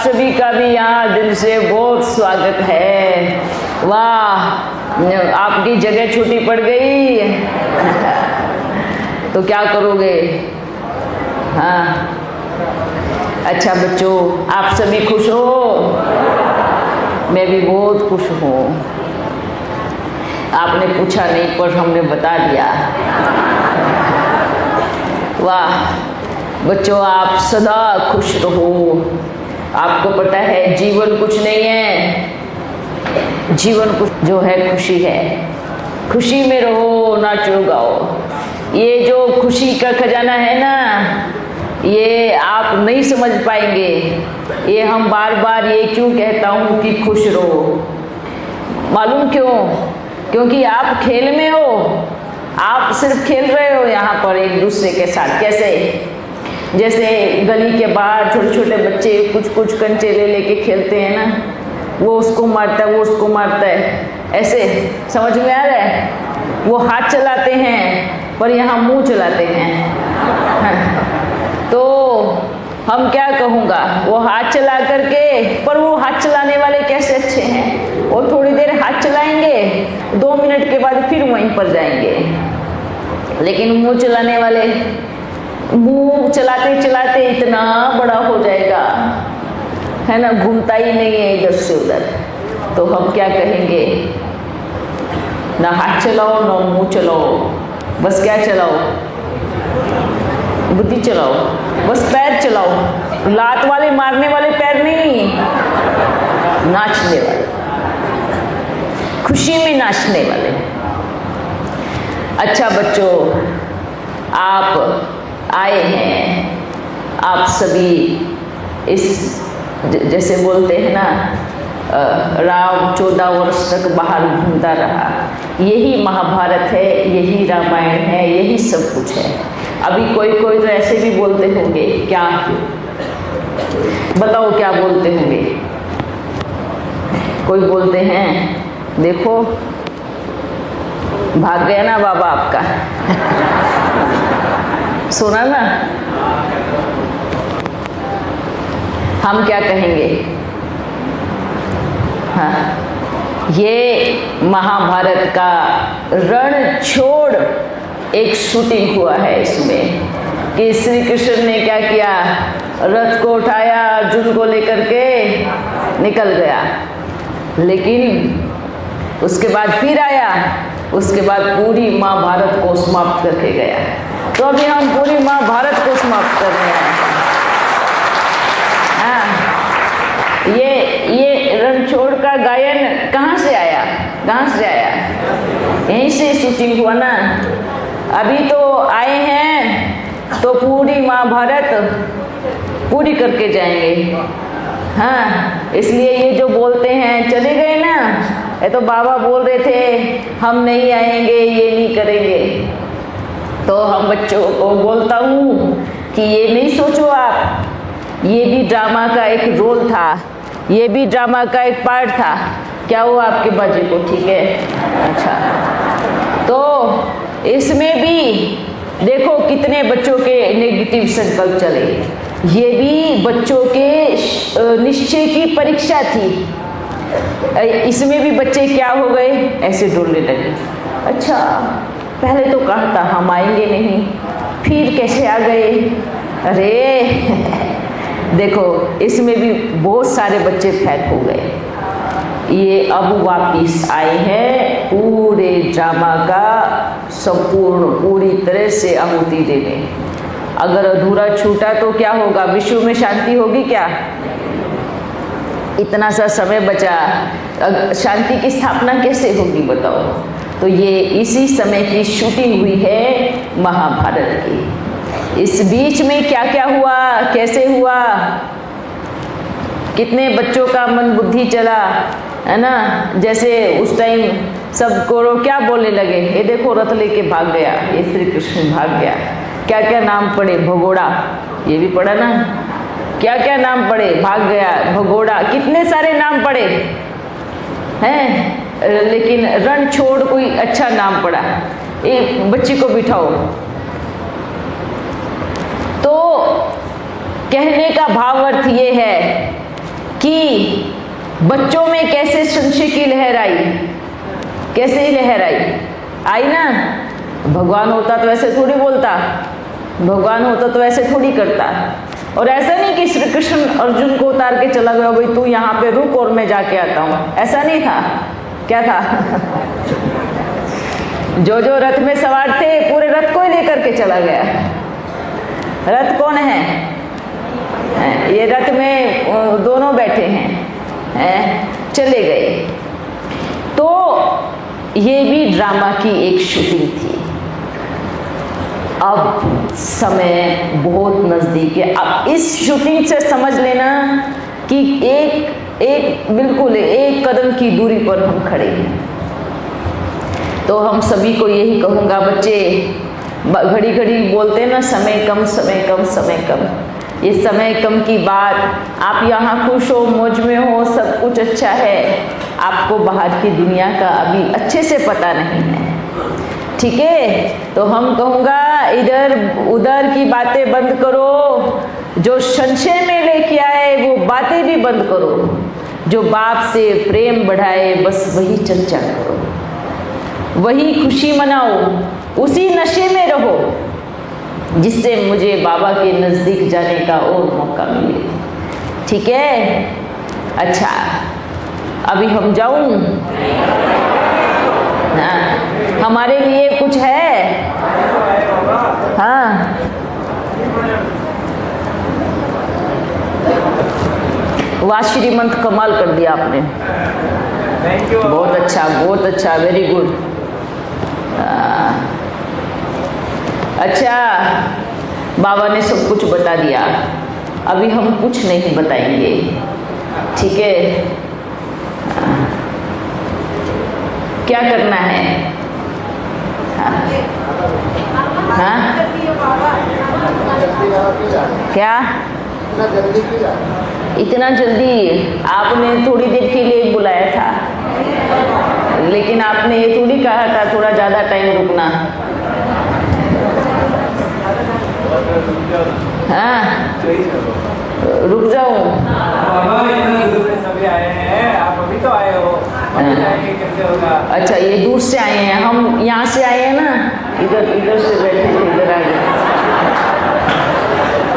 सभी का भी यहाँ दिल से बहुत स्वागत है। वाह, आपकी जगह छोटी पड़ गई तो क्या करोगे? हाँ, अच्छा बच्चों, आप सभी खुश हो? मैं भी बहुत खुश हूँ। आपने पूछा नहीं पर हमने बता दिया। वाह बच्चों, आप सदा खुश रहो। आपको पता है जीवन कुछ नहीं है, जीवन कुछ जो है खुशी है। खुशी में रहो, नाचो गाओ। ये जो खुशी का खजाना है ना, ये आप नहीं समझ पाएंगे। ये हम बार बार ये क्यों कहता हूँ कि खुश रहो, मालूम क्यों? क्योंकि आप खेल में हो, आप सिर्फ खेल रहे हो यहाँ पर एक दूसरे के साथ। कैसे? जैसे गली के बाहर छोटे छोटे बच्चे कुछ कुछ कंचे ले लेके खेलते हैं ना, वो उसको मारता है, वो उसको मारता है, ऐसे समझ में आ रहा है? वो हाथ चलाते हैं पर यहाँ मुंह चलाते हैं। तो हम क्या कहूँगा, वो हाथ चला करके, पर वो हाथ चलाने वाले कैसे अच्छे हैं? वो थोड़ी देर हाथ चलाएंगे, 2 मिनट के बाद फिर वहीं पर जाएंगे। लेकिन मुंह चलाने वाले, मुंह चलाते चलाते इतना बड़ा हो जाएगा है ना, घूमता ही नहीं है इधर से उधर। तो हम क्या कहेंगे? ना हाथ चलाओ ना मुंह चलाओ, बस क्या चलाओ? बुद्धि चलाओ, बस पैर चलाओ। लात वाले मारने वाले पैर नहीं, नाचने वाले, खुशी में नाचने वाले। अच्छा बच्चों, आप आए हैं, आप सभी इस जैसे बोलते हैं ना, राम 14 वर्ष तक बाहर घूमता रहा। यही महाभारत है, यही रामायण है, यही सब कुछ है। अभी कोई कोई तो ऐसे भी बोलते होंगे, क्या बताओ क्या बोलते होंगे? कोई बोलते हैं देखो भाग गया ना बाबा आपका। सुना ना? हम क्या कहेंगे? हाँ, ये महाभारत का रण छोड़ एक शूटिंग हुआ है इसमें, कि श्री कृष्ण ने क्या किया, रथ को उठाया, अर्जुन को लेकर के निकल गया, लेकिन उसके बाद फिर आया, उसके बाद पूरी महाभारत को समाप्त करके गया। तो अभी हम पूरी महाभारत को समाप्त कर रहे हैं। हाँ, ये रणछोड़ का गायन कहाँ से आया? कहाँ से आया? यहीं से शूटिंग हुआ ना। अभी तो आए हैं तो पूरी महाभारत पूरी करके जाएंगे। हाँ, इसलिए ये जो बोलते हैं चले गए ना, ये तो बाबा बोल रहे थे हम नहीं आएंगे, ये नहीं करेंगे। तो हम बच्चों को बोलता हूँ कि ये नहीं सोचो आप, ये भी ड्रामा का एक रोल था, ये भी ड्रामा का एक पार्ट था। क्या हुआ आपके बाजी को? ठीक है, अच्छा। तो इसमें भी देखो कितने बच्चों के नेगेटिव संकल्प चले। ये भी बच्चों के निश्चय की परीक्षा थी। इसमें भी बच्चे क्या हो गए? ऐसे डरने लगे। अच्छा, पहले तो कहा था हम आएंगे नहीं, फिर कैसे आ गए? अरे देखो, इसमें भी बहुत सारे बच्चे फेल हो गए। ये अब वापिस आए हैं पूरे ड्रामा का संपूर्ण पूरी तरह से आहुति देने। अगर अधूरा छूटा तो क्या होगा? विश्व में शांति होगी क्या? इतना सा समय बचा, शांति की स्थापना कैसे होगी बताओ? तो ये इसी समय की शूटिंग हुई है महाभारत की। इस बीच में क्या क्या हुआ, कैसे हुआ, कितने बच्चों का मन बुद्धि चला, है ना? जैसे उस टाइम सब कौरव क्या बोलने लगे, ये देखो रथ लेके भाग गया, ये श्री कृष्ण भाग गया। क्या क्या नाम पड़े? भगोड़ा, ये भी पढ़ा ना? क्या क्या नाम पड़े? भाग गया, भगोड़ा, कितने सारे नाम पड़े हैं। लेकिन रण छोड़ कोई अच्छा नाम पड़ा। एक बच्ची को बिठाओ। तो कहने का भाव अर्थ ये है बच्चों में कैसे संशय की लहर आई, कैसे ही लहर आई ना। भगवान होता तो ऐसे थोड़ी बोलता, भगवान होता तो ऐसे थोड़ी करता। और ऐसा नहीं कि श्री कृष्ण अर्जुन को उतार के चला गया, भाई तू यहाँ पे रुक और मैं जाके आता हूँ, ऐसा नहीं था। क्या था? जो जो रथ में सवार थे पूरे रथ को ही लेकर के चला गया। रथ कौन है? ये रथ में दोनों बैठे हैं, चले गए। तो ये भी ड्रामा की एक शूटिंग थी। अब समय बहुत नजदीक है। अब इस शूटिंग से समझ लेना कि एक बिल्कुल एक कदम की दूरी पर हम खड़े हैं। तो हम सभी को यही कहूँगा, बच्चे घड़ी घड़ी बोलते हैं ना समय कम समय कम समय कम। ये समय कम की बात, आप यहाँ खुश हो, मौज में हो, सब कुछ अच्छा है, आपको बाहर की दुनिया का अभी अच्छे से पता नहीं है। ठीक है, तो हम कहूँगा इधर उधर की बातें बंद करो, जो संशय में लेके आए वो बातें भी बंद करो, जो बाप से प्रेम बढ़ाए बस वही चर्चा करो, वही खुशी मनाओ, उसी नशे में रहो जिससे मुझे बाबा के नज़दीक जाने का और मौका मिले। ठीक है, अच्छा अभी हम जाऊं? हाँ, हमारे लिए कुछ है? हाँ, वाह श्रीमंत, कमाल कर दिया आपने। बहुत अच्छा, बहुत अच्छा, वेरी गुड। अच्छा, बाबा ने सब कुछ बता दिया, अभी हम कुछ नहीं बताएंगे। ठीक है, क्या करना है? हाँ? क्या इतना जल्दी? आपने थोड़ी देर के लिए बुलाया था, लेकिन आपने ये थोड़ी कहा था थोड़ा ज़्यादा टाइम रुकना। हाँ, रुक जाऊं? सभी आए हैं, आप अभी तो आए हो, कैसे होगा? अच्छा, ये दूर से आए हैं, हम यहाँ से आए हैं ना, इधर से बैठे थे, इधर आ गए।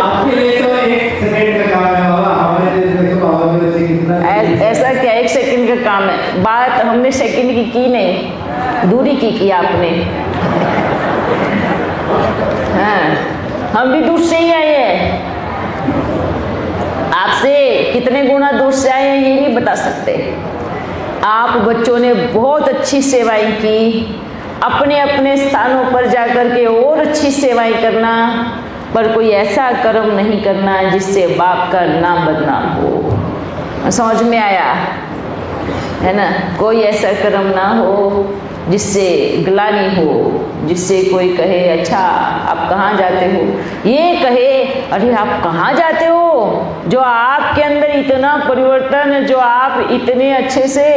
आपके लिए तो एक सेकंड का काम है बाबा, हमारे लिए तो बाबा के लिए कितना ऐसा क्या एक सेकंड का काम है? बात हमने सेकंड की नहीं, दूरी की आपने। हाँ, हम भी दूर से ही आए हैं, आपसे कितने गुना दूर से आए हैं ये नहीं बता सकते। आप बच्चों ने बहुत अच्छी सेवाएं की, अपने अपने स्थानों पर जाकर के और अच्छी सेवाएं करना, पर कोई ऐसा कर्म नहीं करना जिससे बाप का नाम बदनाम हो। समझ में आया है ना? कोई ऐसा कर्म ना हो जिससे ग्लानि हो, जिससे कोई कहे अच्छा आप कहाँ जाते हो, ये कहे अरे आप कहाँ जाते हो, जो आपके अंदर इतना परिवर्तन, जो आप इतने अच्छे से,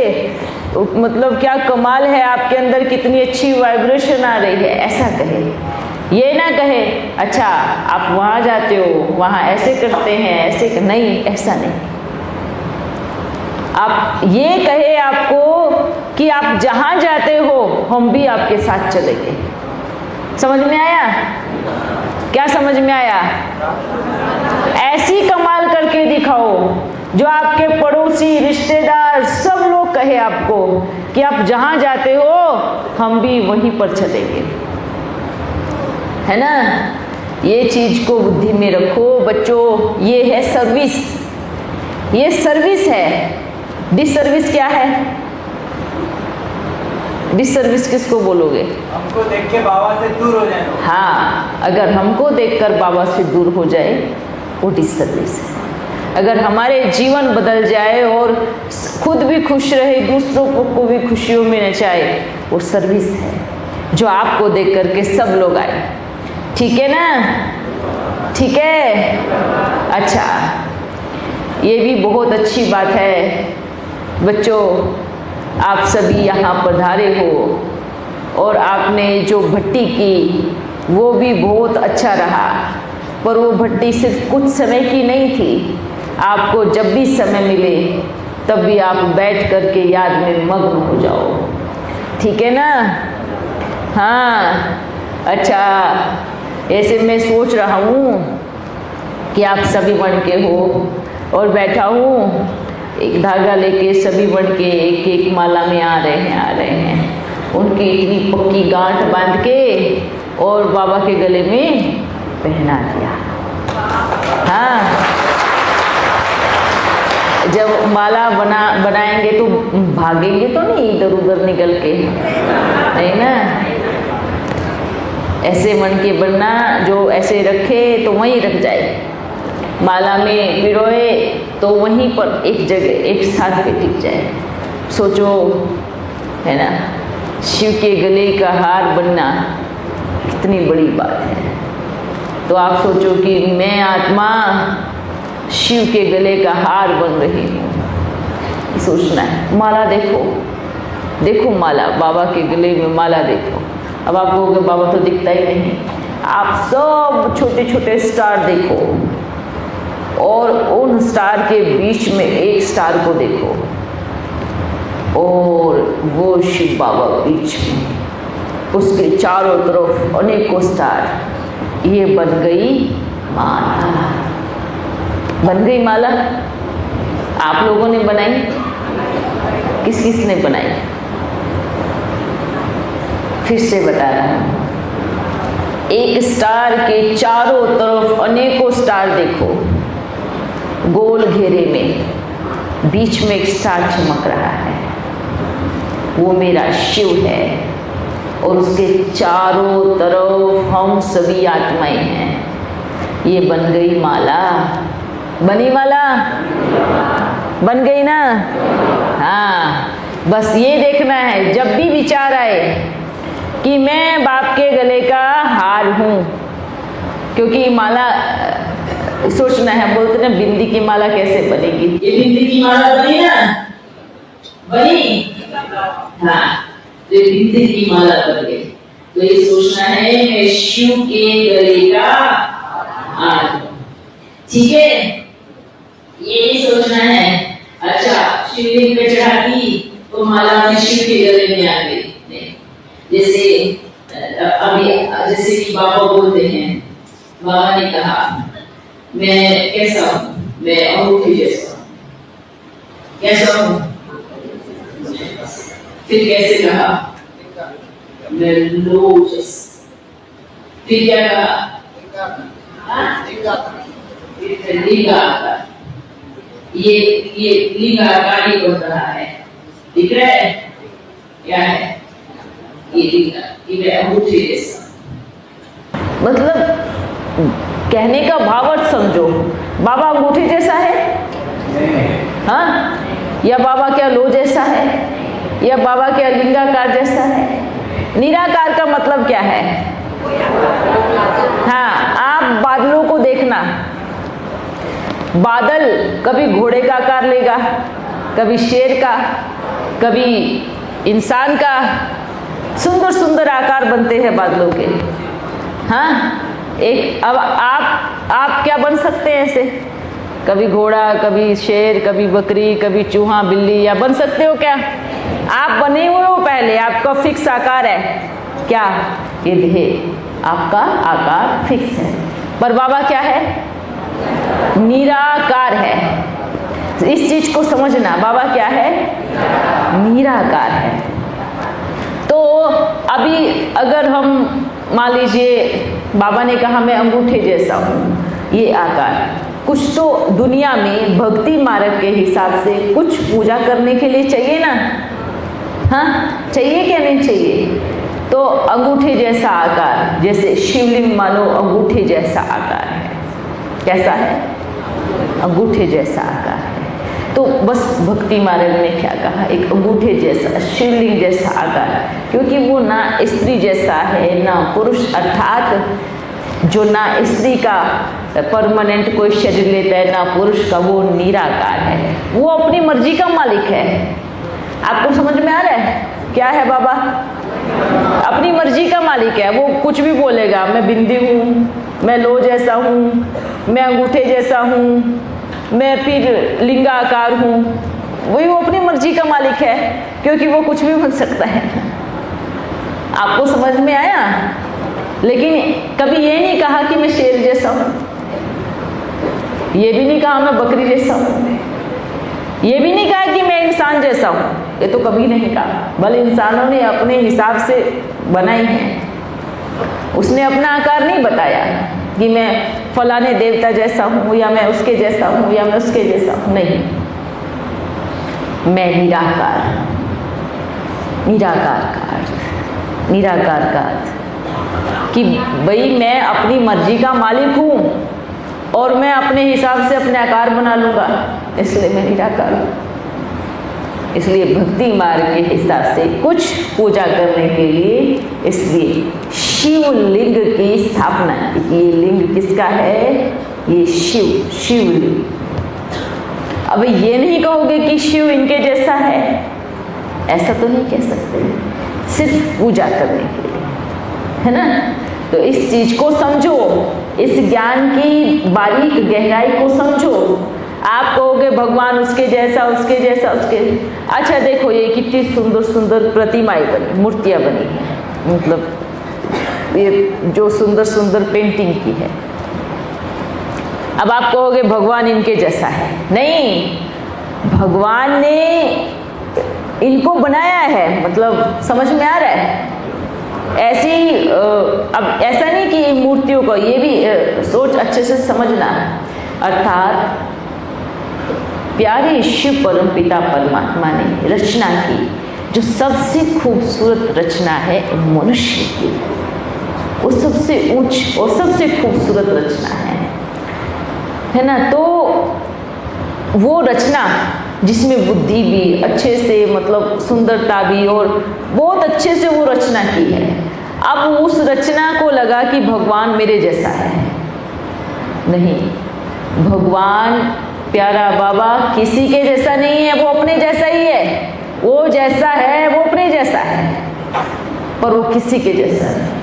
मतलब क्या कमाल है आपके अंदर, कितनी अच्छी वाइब्रेशन आ रही है, ऐसा कहे। ये ना कहे अच्छा आप वहाँ जाते हो, वहाँ ऐसे करते हैं, ऐसे नहीं, ऐसा नहीं। आप ये कहे आपको कि आप जहाँ जाते हो हम भी आपके साथ चलेंगे। समझ में आया? क्या समझ में आया? ऐसी कमाल करके दिखाओ जो आपके पड़ोसी, रिश्तेदार, सब लोग कहे आपको कि आप जहाँ जाते हो हम भी वहीं पर चलेंगे, है ना? ये चीज को बुद्धि में रखो बच्चों। ये है सर्विस, ये सर्विस है। डिसर्विस क्या है? डिसर्विस किसको बोलोगे? हमको देख के बाबा से दूर हो जाए। हाँ, अगर हमको देखकर बाबा से दूर हो जाए वो डिसर्विस है। अगर हमारे जीवन बदल जाए और खुद भी खुश रहे, दूसरों को भी खुशियों में नचाए, वो सर्विस है जो आपको देख करके सब लोग आए। ठीक है ना? ठीक है, अच्छा, ये भी बहुत अच्छी बात है बच्चों। आप सभी यहाँ पधारे हो और आपने जो भट्टी की वो भी बहुत अच्छा रहा, पर वो भट्टी सिर्फ कुछ समय की नहीं थी। आपको जब भी समय मिले तब भी आप बैठ करके याद में मग्न हो जाओ, ठीक है ना। हाँ, अच्छा, ऐसे मैं सोच रहा हूँ कि आप सभी बन के हो और बैठा हूँ, एक धागा लेके सभी बन के एक एक माला में आ रहे हैं, उनकी इतनी पक्की गांठ बांध के और बाबा के गले में पहना दिया। हाँ, जब माला बनाएंगे तो भागेंगे तो नहीं इधर उधर निकल के, नहीं ना। ऐसे मन के बनना, जो ऐसे रखे तो वहीं रख जाए, माला में पिरोए तो वहीं पर एक जगह एक स्थान पे टिक जाए। सोचो, है ना, शिव के गले का हार बनना कितनी बड़ी बात है। तो आप सोचो कि मैं आत्मा शिव के गले का हार बन रही हूँ, सोचना है। माला देखो, देखो माला, बाबा के गले में माला देखो। अब आप कहोगे बाबा तो दिखता ही नहीं, आप सब छोटे छोटे स्टार देखो और उन स्टार के बीच में एक स्टार को देखो और वो शिव बाबा बीच में, उसके चारों तरफ अनेकों स्टार। ये बन गई माला, बन गई माला। आप लोगों ने बनाई, किस किस ने बनाई? फिर से बता रहा हूं, एक स्टार के चारों तरफ अनेकों स्टार देखो, गोल घेरे में बीच में एक स्टार चमक रहा है, वो मेरा शिव है और उसके चारों तरफ हम सभी आत्माएं हैं। ये बन गई माला, बनी माला, बन गई ना। हाँ, बस ये देखना है जब भी विचार आए कि मैं बाप के गले का हार हूँ, क्योंकि माला सोचना है, बोलते ना बिंदी की माला कैसे बनेगी। ये बिंदी की माला बनी ना, बनी। हाँ, तो ये बिंदी की माला बन गई। तो ये सोचना है मैं शिव के गले का हार हूँ, ठीक है, ये सोचना है। अच्छा, शिवलिंग पे चढ़ा दी तो माला में शिव के गले में आ गई। जैसे अभी जैसे कि बाबा बोलते हैं, बाबा ने कहा मैं कैसा हूँ, मैं अंगूठी जैसा हूँ, कैसा हूँ। फिर कैसे कहा, मैं लो जैसा। फिर क्या कहा, लिंगा आकार। ये लिंगा आकार ही बन रहा है, दिख रहा है क्या है, ये लिंगा, ये अंगूठी जैसा। मतलब कहने का भाव अर्थ समझो, बाबा अंगूठी जैसा है, हाँ, या बाबा क्या लो जैसा है, या बाबा क्या लिंगाकार जैसा है। निराकार का मतलब क्या है? हाँ, आप बादलों को देखना, बादल कभी घोड़े का आकार लेगा, कभी शेर का, कभी इंसान का, सुंदर सुंदर आकार बनते हैं बादलों के। हाँ, एक अब आप क्या बन सकते हैं ऐसे, कभी घोड़ा, कभी शेर, कभी बकरी, कभी चूहा, बिल्ली, या बन सकते हो क्या? आप बने हुए हो पहले, आपका फिक्स आकार है क्या? ये देह आपका आकार फिक्स है, पर बाबा क्या है? निराकार है। इस चीज को समझना, बाबा क्या है? निराकार है। तो अभी अगर हम मान लीजिए बाबा ने कहा मैं अंगूठे जैसा हूँ, ये आकार, कुछ तो दुनिया में भक्ति मार्ग के हिसाब से कुछ पूजा करने के लिए चाहिए ना। हाँ, चाहिए क्या नहीं चाहिए? तो अंगूठे जैसा आकार, जैसे शिवलिंग मानो अंगूठे जैसा आकार है। कैसा है? अंगूठे जैसा आकार है। तो बस भक्ति मार्ग ने क्या कहा? एक अंगूठे जैसा, शिवलिंग जैसा आकार, क्योंकि वो ना स्त्री जैसा है ना पुरुष, अर्थात जो ना स्त्री का परमानेंट कोई शरीर लेता है ना पुरुष का, वो निराकार है, वो अपनी मर्जी का मालिक है। आपको समझ में आ रहा है क्या है बाबा? अपनी मर्जी का मालिक है, वो कुछ भी बोलेगा, मैं बिंदी हूँ, मैं लो जैसा हूँ, मैं अंगूठे जैसा हूँ, मैं फिर लिंगाकार हूँ, वही वो अपनी मर्जी का मालिक है, क्योंकि वो कुछ भी बन सकता है। आपको समझ में आया? लेकिन कभी ये नहीं कहा कि मैं शेर जैसा हूं, ये भी नहीं कहा मैं बकरी जैसा हूं, ये भी नहीं कहा कि मैं इंसान जैसा हूं, ये तो कभी नहीं कहा। भले इंसानों ने अपने हिसाब से बनाई है, उसने अपना आकार नहीं बताया कि मैं फलाने देवता जैसा हूं या मैं उसके जैसा हूं या मैं उसके जैसा हूं, नहीं। मैं निराकार, निराकार का अर्थ, निराकार का अर्थ कि भाई मैं अपनी मर्जी का मालिक हूं और मैं अपने हिसाब से अपने आकार बना लूंगा, इसलिए मैं निराकार हूं। इसलिए भक्ति मार्ग के हिसाब से कुछ पूजा करने के लिए इसलिए शिवलिंग की स्थापना की। ये लिंग किसका है? ये शिवलिंग। अब ये नहीं कहोगे कि शिव इनके जैसा है, ऐसा तो नहीं कह सकते, सिर्फ पूजा करने के लिए, है ना। तो इस चीज को समझो, इस ज्ञान की बारीक गहराई को समझो। आप कहोगे भगवान उसके जैसा, उसके जैसा, उसके, अच्छा देखो ये कितनी सुंदर सुंदर प्रतिमाएं बनी, मूर्तियां बनी है, मतलब ये जो सुंदर सुंदर पेंटिंग की है। अब आप कहोगे भगवान इनके जैसा है, नहीं, भगवान ने इनको बनाया है, मतलब समझ में आ रहा है। ऐसी अब ऐसा नहीं कि मूर्तियों को, ये भी सोच अच्छे से समझना, अर्थात प्यारे शिव परम पिता परमात्मा ने रचना की, जो सबसे खूबसूरत रचना है मनुष्य की, वो सबसे ऊंच और सबसे खूबसूरत रचना है ना। तो वो रचना जिसमें बुद्धि भी अच्छे से, मतलब सुंदरता भी, और बहुत अच्छे से वो रचना की है। अब उस रचना को लगा कि भगवान मेरे जैसा है, नहीं, भगवान प्यारा बाबा किसी के जैसा नहीं है, वो अपने जैसा ही है। वो जैसा है वो अपने जैसा है, पर वो किसी के जैसा नहीं।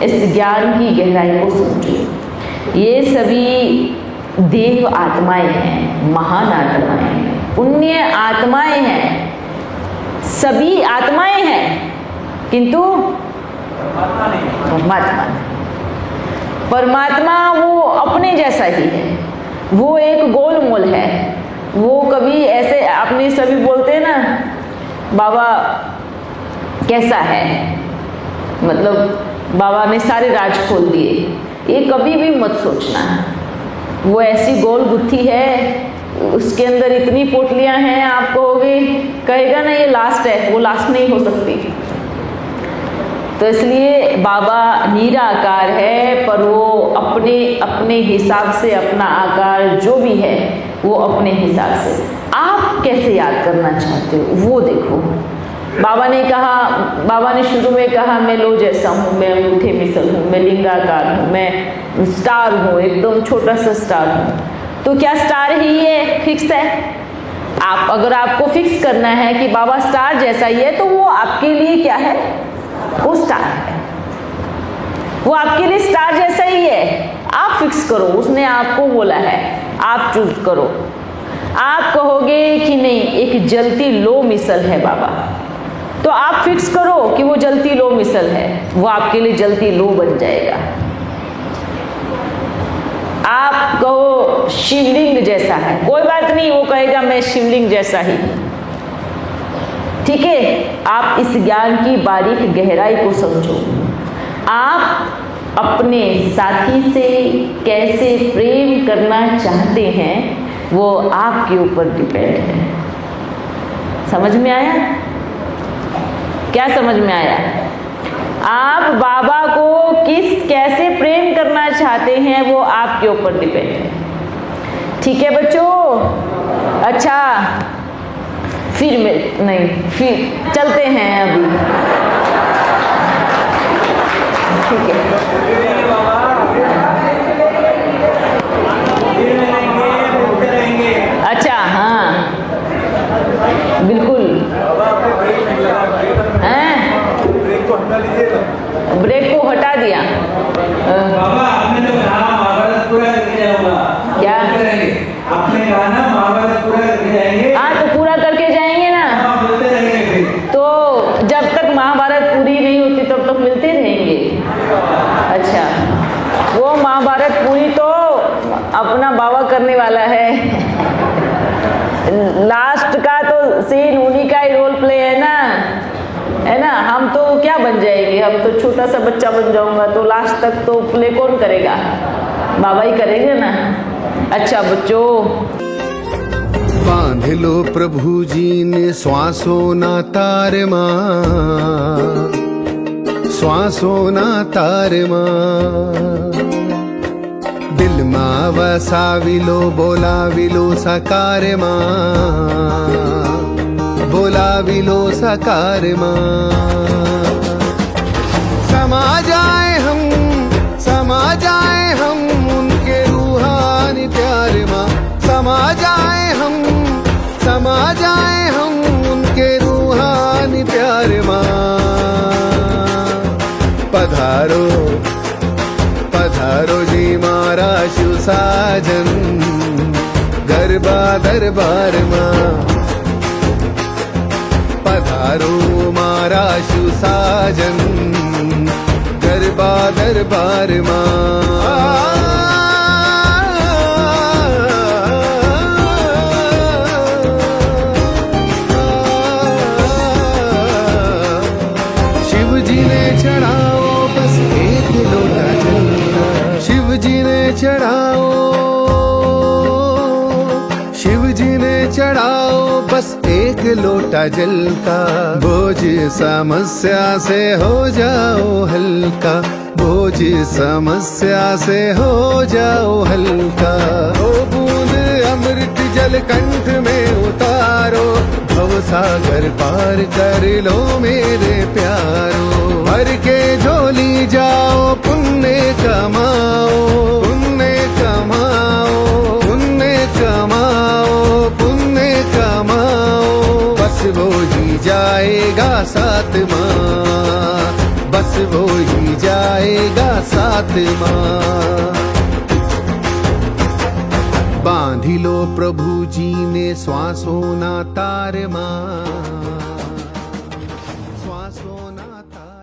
इस ज्ञान की गहराई को समझो। ये सभी देव आत्माएं हैं, महान आत्माएं हैं, पुण्य आत्माएं हैं, सभी आत्माएं हैं, किंतु परमात्मा नहीं। परमात्मा वो अपने जैसा ही है, वो एक गोलमोल है। वो कभी ऐसे, आपने सभी बोलते हैं ना बाबा कैसा है, मतलब बाबा ने सारे राज खोल दिए, ये कभी भी मत सोचना। वो ऐसी गोल गुत्थी है, उसके अंदर इतनी पोटलियां हैं, आप कहोगे, कहेगा ना ये लास्ट है, वो लास्ट नहीं हो सकती। तो इसलिए बाबा निराकार है, पर वो अपने अपने हिसाब से, अपना आकार जो भी है वो अपने हिसाब से। आप कैसे याद करना चाहते हो वो देखो। बाबा ने कहा, बाबा ने शुरू में कहा मैं लो जैसा हूँ, मैं अंगूठे मिसल हूँ, मैं लिंगाकार हूँ, मैं स्टार हूँ, एकदम छोटा सा स्टार हूँ। तो क्या स्टार ही है, फिक्स है? आप अगर आपको फिक्स करना है कि बाबा स्टार जैसा ही है, तो वो आपके लिए क्या है? वो स्टार है, वो आपके लिए स्टार जैसा ही है। आप फिक्स करो, उसने आपको बोला है, आप चूज करो। आप कहोगे कि नहीं, एक जलती लो मिसल है बाबा, तो आप फिक्स करो कि वो जलती लो मिसल है, वो आपके लिए जलती लो बन जाएगा। आप कहो शिवलिंग जैसा है, कोई बात नहीं, वो कहेगा मैं शिवलिंग जैसा ही। ठीक है, आप इस ज्ञान की बारीक गहराई को समझो। आप अपने साथी से कैसे प्रेम करना चाहते हैं वो आपके ऊपर डिपेंड है। समझ में आया? क्या समझ में आया? आप बाबा को कैसे प्रेम करना चाहते हैं वो आपके ऊपर डिपेंड है। ठीक है बच्चों? अच्छा, फिर चलते हैं अभी। ठीक है, अच्छा, हाँ बिल्कुल, हैं? ब्रेक को हटा दिया। बाबा आपने तो कहा महाभारत पूरा करके जाऊंगा, क्या आपने कहा ना महाभारत पूरा करके जाएंगे। हाँ, तो पूरा कर तो सीन उन्हीं का ही रोल प्ले है ना। हम तो क्या बन जाएंगे, हम तो छोटा सा बच्चा बन जाऊंगा, तो लास्ट तक तो प्ले कौन करेगा, बाबा ही करेंगे ना। अच्छा बच्चों, बांध लो प्रभु जी ने श्वासों ना तार मां, श्वासों ना तार मां। दिल मां वसाविलो बोलाविलो साकार मां, बोलाविलो साकार मां। समा जाए हम उनके रूहानी प्यार मां, समा जाए हम उनके रूहानी प्यार मां। पधारो पधारो जी मारा शिव साजन, गरबा दरबार मां। पधारो मारा शिव साजन, गरबा दरबार मां। शिव जी ने चढ़ाओ बस एक लोटा जल, शिव जी ने चढ़ाओ, शिव जी ने चढ़ाओ बस एक लोटा जल का। बोझ समस्या से हो जाओ हल्का, बोझ समस्या से हो जाओ हल्का। ओ बूंद अमृत जल कंठ में उतारो, भव सागर पार कर लो मेरे प्यारो। भर के झोली जाओ पुण्य कमाओ, पुण्य कमाओ, पुण्य कमाओ, पुण्य कमाओ। बस वो ही जाएगा साथ मां, बस वो ही जाएगा साथ मां। बांधी लो प्रभु जी ने श्वासों ना तार मां, श्वासों ना तार।